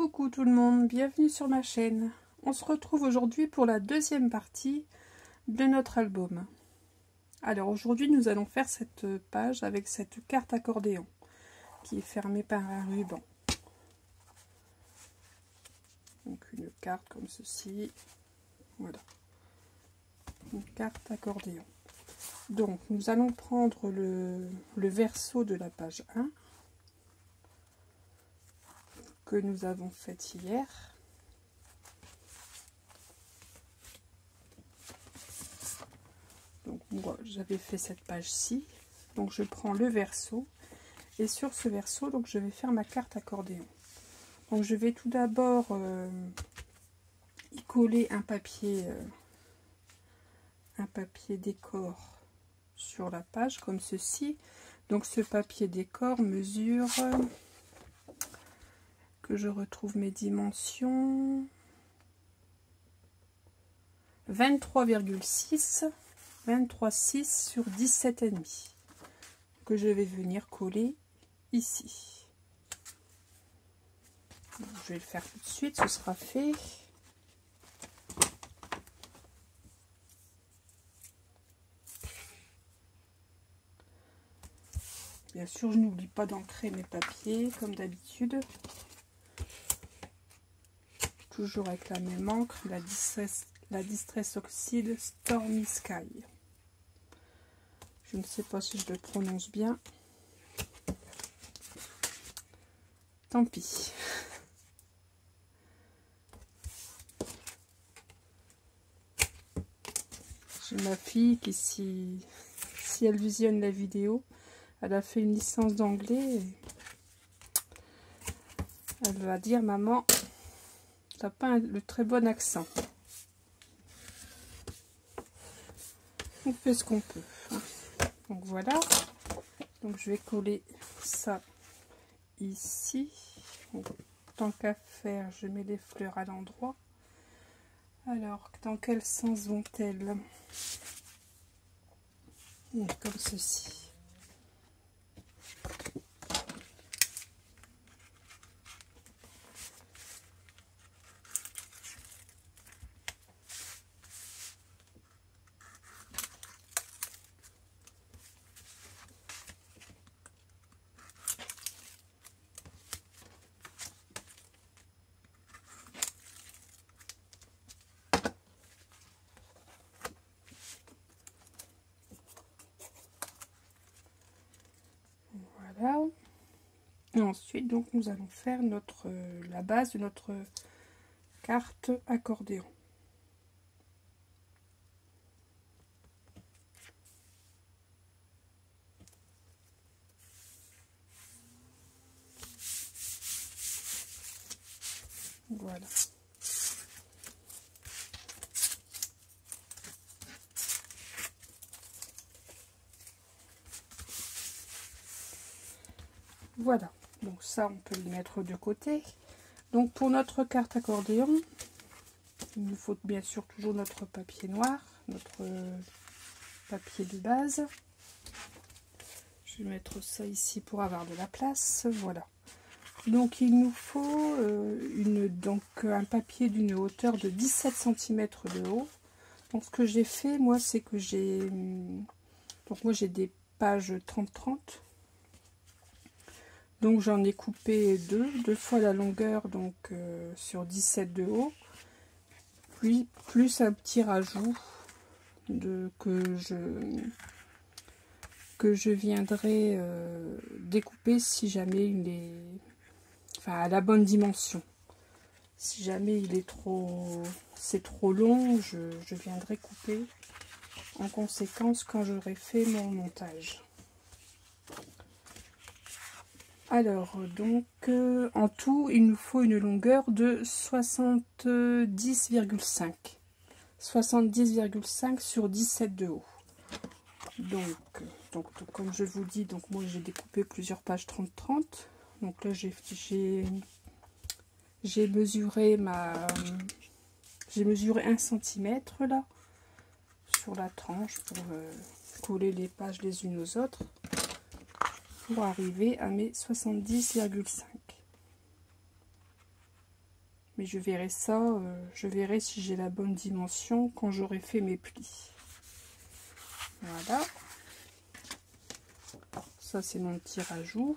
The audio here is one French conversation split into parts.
Coucou tout le monde, bienvenue sur ma chaîne. On se retrouve aujourd'hui pour la deuxième partie de notre album. Alors aujourd'hui nous allons faire cette page avec cette carte accordéon qui est fermée par un ruban. Donc une carte comme ceci, voilà, une carte accordéon. Donc nous allons prendre le verso de la page 1 que nous avons fait hier. Donc moi j'avais fait cette page-ci, donc je prends le verso et sur ce verso donc je vais faire ma carte accordéon. Donc je vais tout d'abord y coller un papier décor sur la page comme ceci. Donc ce papier décor mesure, que je retrouve mes dimensions, 23,6 sur 17,5 que je vais venir coller ici. Donc, je vais le faire tout de suite, ce sera fait. Bien sûr, je n'oublie pas d'ancrer mes papiers comme d'habitude. Toujours avec la même encre, la Distress Oxide Stormy Sky. Je ne sais pas si je le prononce bien. Tant pis. J'ai ma fille qui, si elle visionne la vidéo, elle a fait une licence d'anglais. Elle va dire, maman, t'as pas le très bon accent. On fait ce qu'on peut. Donc voilà. Donc je vais coller ça ici. Donc, tant qu'à faire, je mets les fleurs à l'endroit. Alors, dans quel sens vont-elles? Comme ceci. Voilà. Et ensuite, donc, nous allons faire la base de notre carte accordéon. Voilà. Voilà. Donc ça, on peut le mettre de côté. Donc pour notre carte accordéon, il nous faut bien sûr toujours notre papier noir, notre papier de base. Je vais mettre ça ici pour avoir de la place. Voilà. Donc il nous faut un papier d'une hauteur de 17 cm de haut. Donc ce que j'ai fait, moi, c'est que j'ai des pages 30-30. Donc j'en ai coupé deux fois la longueur, donc sur 17 de haut, plus un petit rajout que je viendrai découper si jamais il est, à la bonne dimension. Si jamais c'est trop long, je viendrai couper en conséquence quand j'aurai fait mon montage. Alors, donc, en tout, il nous faut une longueur de 70,5. 70,5 sur 17 de haut. Donc, comme je vous dis, donc moi j'ai découpé plusieurs pages 30-30. Donc là, j'ai mesuré 1 cm là, sur la tranche pour coller les pages les unes aux autres. Pour arriver à mes 70,5. Mais je verrai ça, je verrai si j'ai la bonne dimension quand j'aurai fait mes plis. Voilà. Ça, c'est mon petit rajout.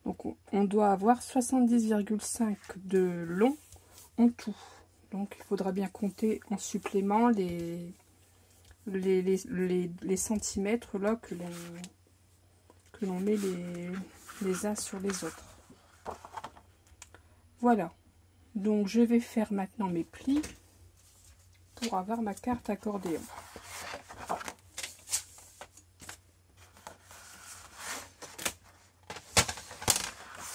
Donc, on doit avoir 70,5 de long en tout. Donc, il faudra bien compter en supplément les centimètres là que l'on met les uns sur les autres. Voilà. Donc, je vais faire maintenant mes plis pour avoir ma carte accordéon.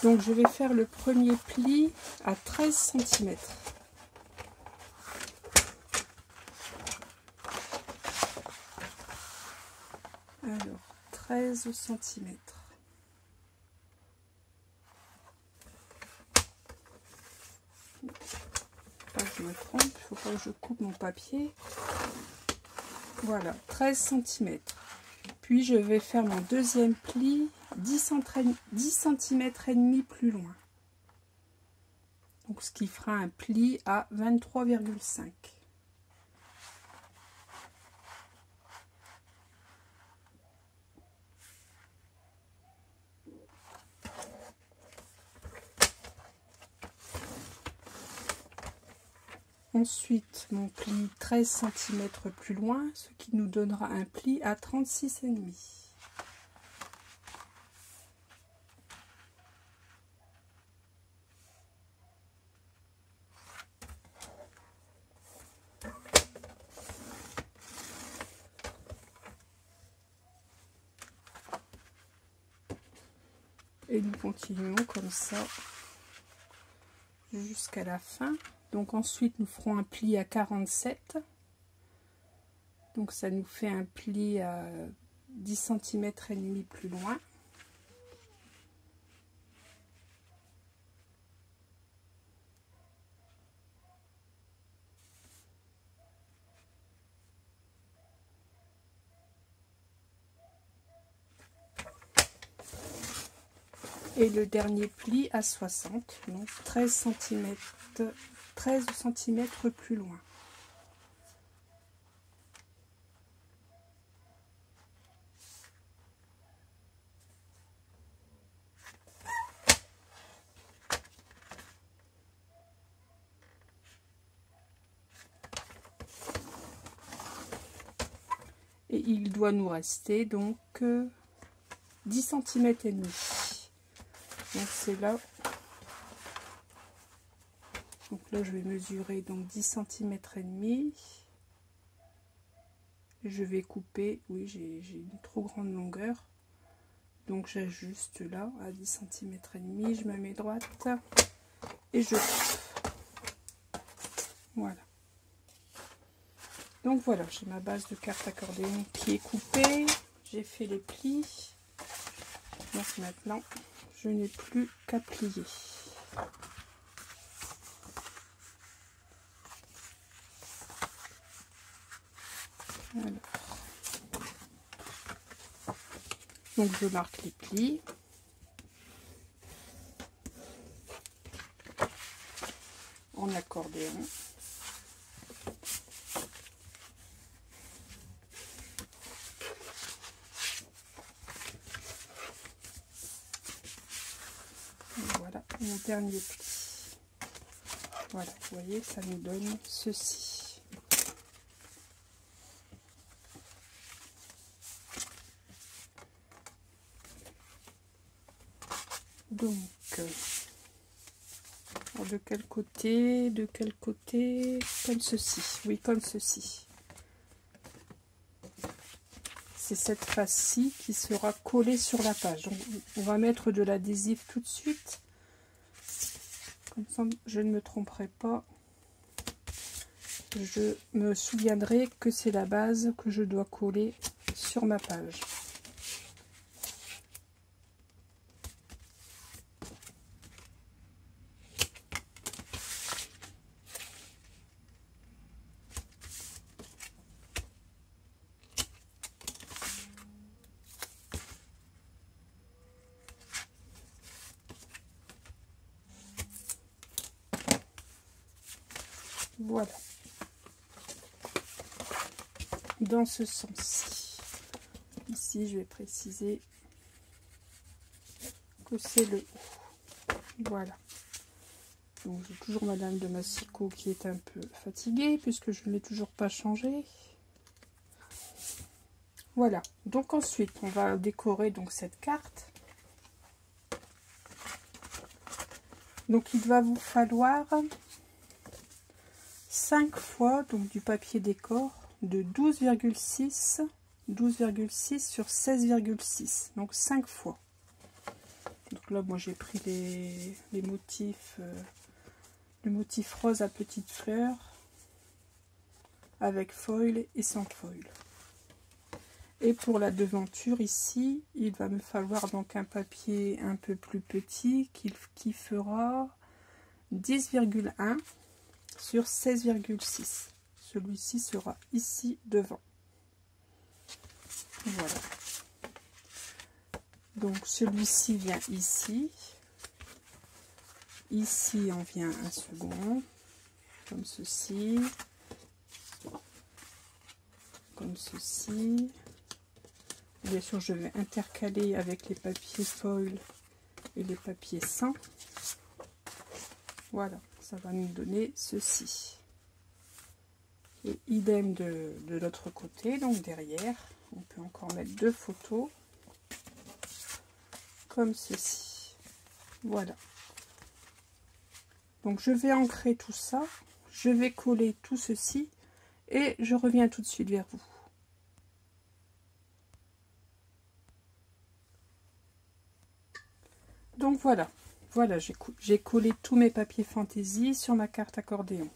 Donc, je vais faire le premier pli à 13 cm. Alors, 13 cm. Pas que je me trompe, il faut pas que je coupe mon papier. Voilà, 13 cm. Puis je vais faire mon deuxième pli 10 cm et demi plus loin. Donc ce qui fera un pli à 23,5. Ensuite, mon pli 13 cm plus loin, ce qui nous donnera un pli à 36,5. Et nous continuons comme ça jusqu'à la fin. Donc ensuite nous ferons un pli à 47. Donc ça nous fait un pli à 10 cm et demi plus loin. Et le dernier pli à 60, donc 13 cm plus loin. Et il doit nous rester donc 10 cm et demi. Donc c'est là. Donc là je vais mesurer donc 10 cm et demi. Je vais couper, oui j'ai une trop grande longueur. Donc j'ajuste là à 10 cm et demi, je me mets droite et je coupe. Voilà. Donc voilà, j'ai ma base de carte accordéon qui est coupée. J'ai fait les plis. Donc maintenant, je n'ai plus qu'à plier. Alors. Donc je marque les plis. En accordéon. Voilà mon dernier pli. Voilà, vous voyez, ça nous donne ceci. Donc, de quel côté? De quel côté? Comme ceci. Oui, comme ceci. C'est cette face-ci qui sera collée sur la page. Donc, on va mettre de l'adhésif tout de suite. Comme ça, je ne me tromperai pas. Je me souviendrai que c'est la base que je dois coller sur ma page. Voilà. Dans ce sens-ci. Ici, je vais préciser que c'est le haut. Voilà. Donc, j'ai toujours Madame de Massicot qui est un peu fatiguée puisque je ne l'ai toujours pas changé. Voilà. Donc, ensuite, on va décorer donc cette carte. Donc, il va vous falloir 5 fois donc, du papier décor de 12,6 sur 16,6. Donc, 5 fois. Donc là, moi, j'ai pris les motifs, le motif rose à petites fleurs avec foil et sans foil. Et pour la devanture ici, il va me falloir donc un papier un peu plus petit qui fera 10,1 sur 16,6. Celui-ci sera ici devant. Voilà. Donc celui-ci vient ici. Ici on vient un second, comme ceci, comme ceci. Bien sûr je vais intercaler avec les papiers foil et les papiers sans. Voilà, ça va nous donner ceci. Et idem de l'autre côté, donc derrière, on peut encore mettre 2 photos. Comme ceci. Voilà. Donc je vais ancrer tout ça, je vais coller tout ceci et je reviens tout de suite vers vous. Donc voilà, j'ai collé tous mes papiers fantaisie sur ma carte accordéon.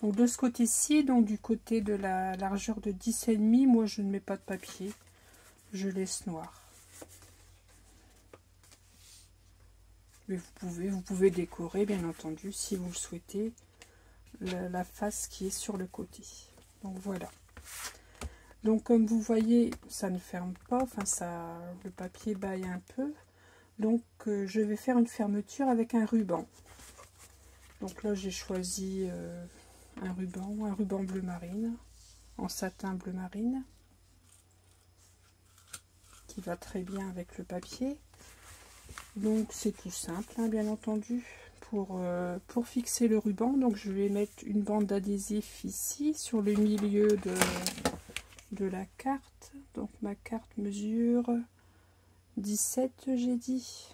Donc de ce côté-ci, donc du côté de la largeur de 10,5, moi je ne mets pas de papier, je laisse noir. Mais vous pouvez décorer bien entendu si vous le souhaitez la face qui est sur le côté. Donc voilà. Donc comme vous voyez, ça ne ferme pas, enfin ça, le papier baille un peu. Donc je vais faire une fermeture avec un ruban. Donc là j'ai choisi un ruban bleu marine, en satin bleu marine, qui va très bien avec le papier. Donc c'est tout simple, hein, bien entendu. Pour fixer le ruban, donc je vais mettre une bande d'adhésif ici sur le milieu de la carte. Donc ma carte mesure 17, j'ai dit.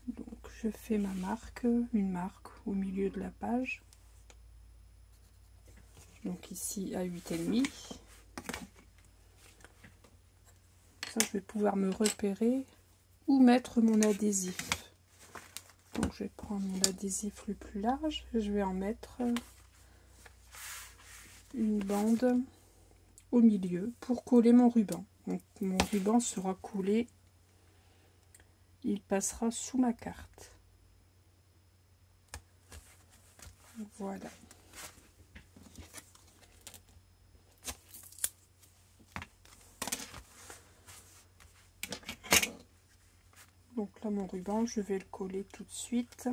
Donc je fais ma marque, une marque au milieu de la page. Donc ici à 8,5. Ça, je vais pouvoir me repérer où mettre mon adhésif. Donc je vais prendre mon adhésif le plus large et je vais en mettre une bande au milieu pour coller mon ruban. Donc mon ruban sera collé, il passera sous ma carte. Voilà. Donc là mon ruban, je vais le coller tout de suite.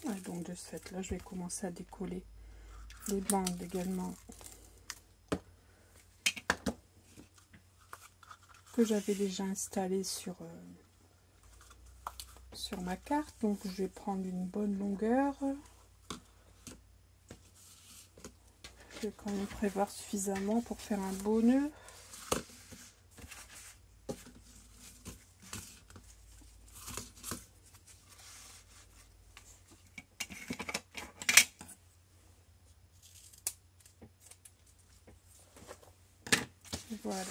Et donc de ce fait là, je vais commencer à décoller les bandes également que j'avais déjà installées sur ma carte. Donc je vais prendre une bonne longueur. Je vais quand même prévoir suffisamment pour faire un beau nœud. Voilà.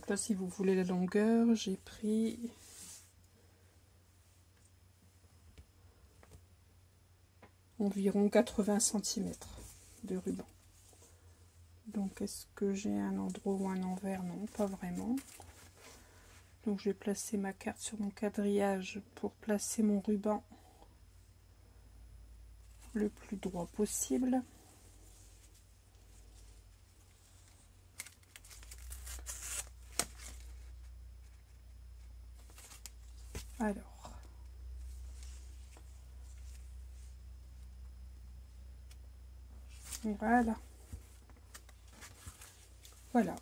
Là, si vous voulez la longueur, j'ai pris environ 80 cm de ruban. Donc est-ce que j'ai un endroit ou un envers? Non, pas vraiment. Donc je vais placer ma carte sur mon quadrillage pour placer mon ruban le plus droit possible. Alors, voilà. Voilà.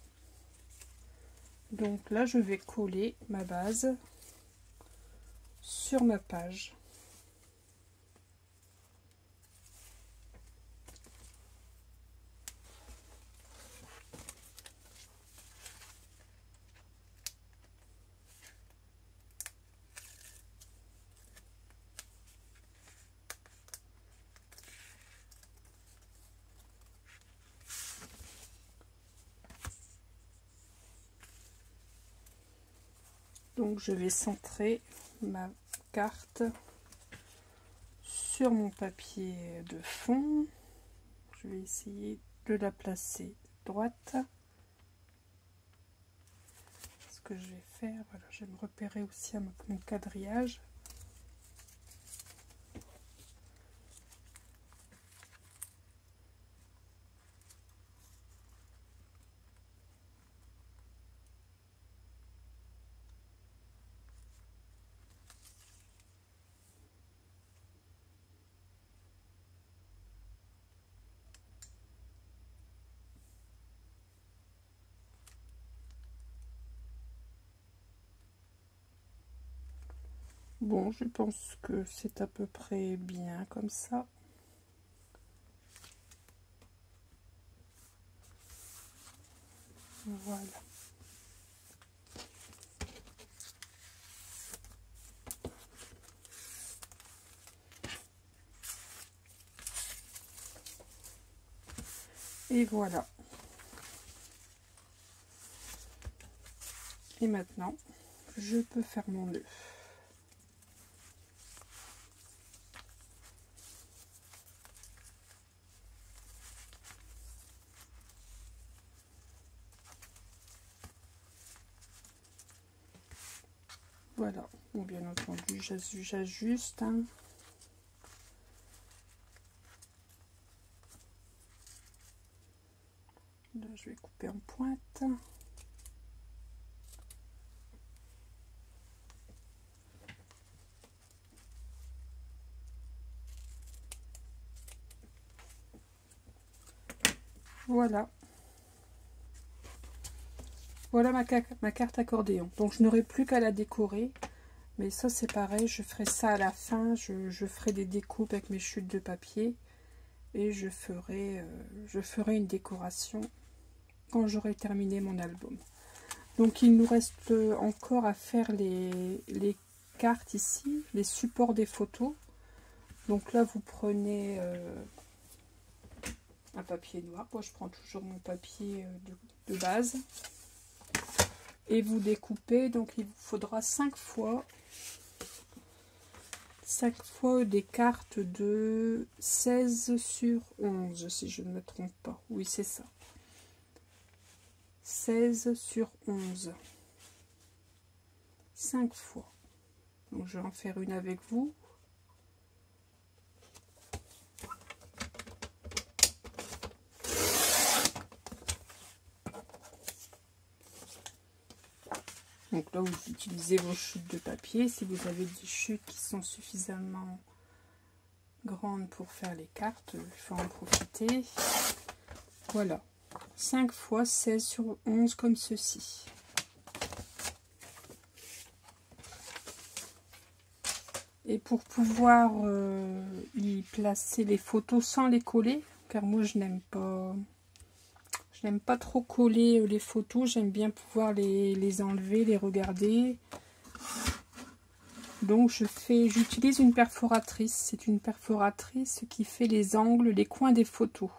Donc là, je vais coller ma base sur ma page. Donc je vais centrer ma carte sur mon papier de fond. Je vais essayer de la placer droite. Ce que je vais faire, voilà, je vais me repérer aussi avec mon quadrillage. Bon, je pense que c'est à peu près bien comme ça. Voilà. Et voilà. Et maintenant, je peux faire mon nœud. Voilà. Bon, bien entendu, j'ajuste. Hein. Là, je vais couper en pointe. Voilà. Voilà ma carte accordéon. Donc je n'aurai plus qu'à la décorer. Mais ça c'est pareil, je ferai ça à la fin. Je ferai des découpes avec mes chutes de papier. Et je ferai une décoration quand j'aurai terminé mon album. Donc il nous reste encore à faire les cartes ici, les supports des photos. Donc là vous prenez un papier noir. Moi je prends toujours mon papier de base. Et vous découpez, donc il vous faudra 5 fois des cartes de 16 sur 11, si je ne me trompe pas. Oui, c'est ça. 16 sur 11. 5 fois. Donc je vais en faire une avec vous. Donc là, vous utilisez vos chutes de papier. Si vous avez des chutes qui sont suffisamment grandes pour faire les cartes, il faut en profiter. Voilà. 5 fois 16 sur 11 comme ceci. Et pour pouvoir y placer les photos sans les coller, car moi je n'aime pas trop coller les photos, j'aime bien pouvoir les enlever, les regarder. Donc j'utilise une perforatrice. C'est une perforatrice qui fait les angles, les coins des photos.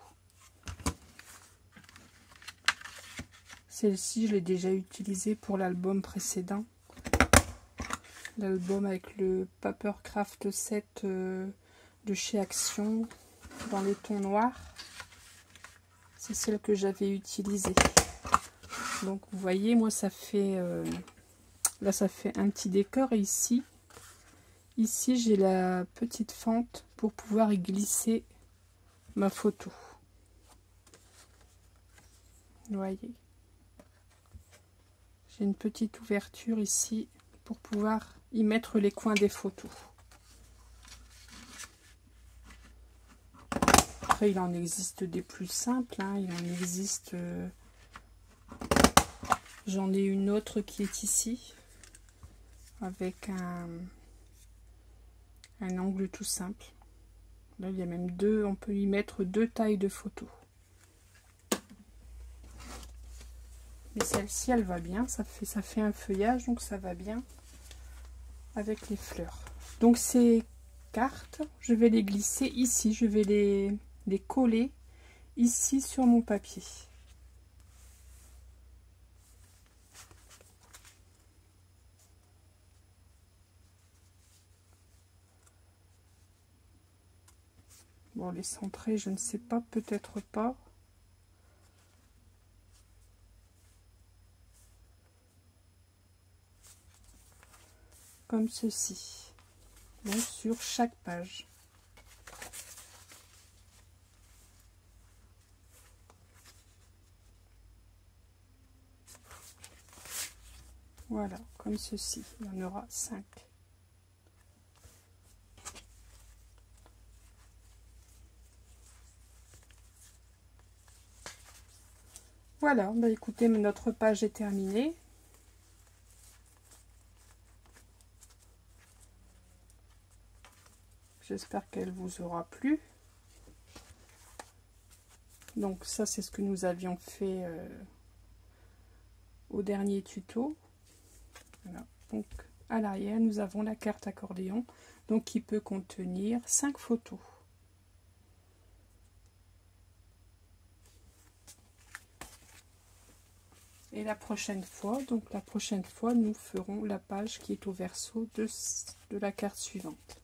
Celle-ci, je l'ai déjà utilisée pour l'album précédent. L'album avec le Papercraft 7 de chez Action dans les tons noirs. C'est celle que j'avais utilisée. Donc vous voyez, moi ça fait là ça fait un petit décor, et ici j'ai la petite fente pour pouvoir y glisser ma photo. Vous voyez, j'ai une petite ouverture ici pour pouvoir y mettre les coins des photos. Après, il en existe des plus simples, hein. Il en existe... J'en ai une autre qui est ici, avec un angle tout simple. Là, il y a même deux, on peut y mettre deux tailles de photos. Mais celle-ci, elle va bien, ça fait un feuillage, donc ça va bien avec les fleurs. Donc ces cartes, je vais les glisser ici, je vais les coller ici sur mon papier. Bon, les centrer, je ne sais pas, peut-être pas. Comme ceci. Donc sur chaque page. Voilà, comme ceci. Il y en aura 5. Voilà, bah écoutez, notre page est terminée. J'espère qu'elle vous aura plu. Donc ça, c'est ce que nous avions fait au dernier tuto. Voilà. Donc à l'arrière, nous avons la carte accordéon, donc qui peut contenir 5 photos. Et la prochaine fois, nous ferons la page qui est au verso de la carte suivante.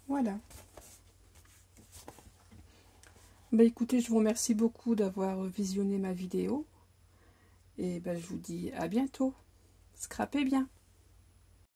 Voilà. Bah écoutez, je vous remercie beaucoup d'avoir visionné ma vidéo. Et bah, je vous dis à bientôt. Scrapez bien.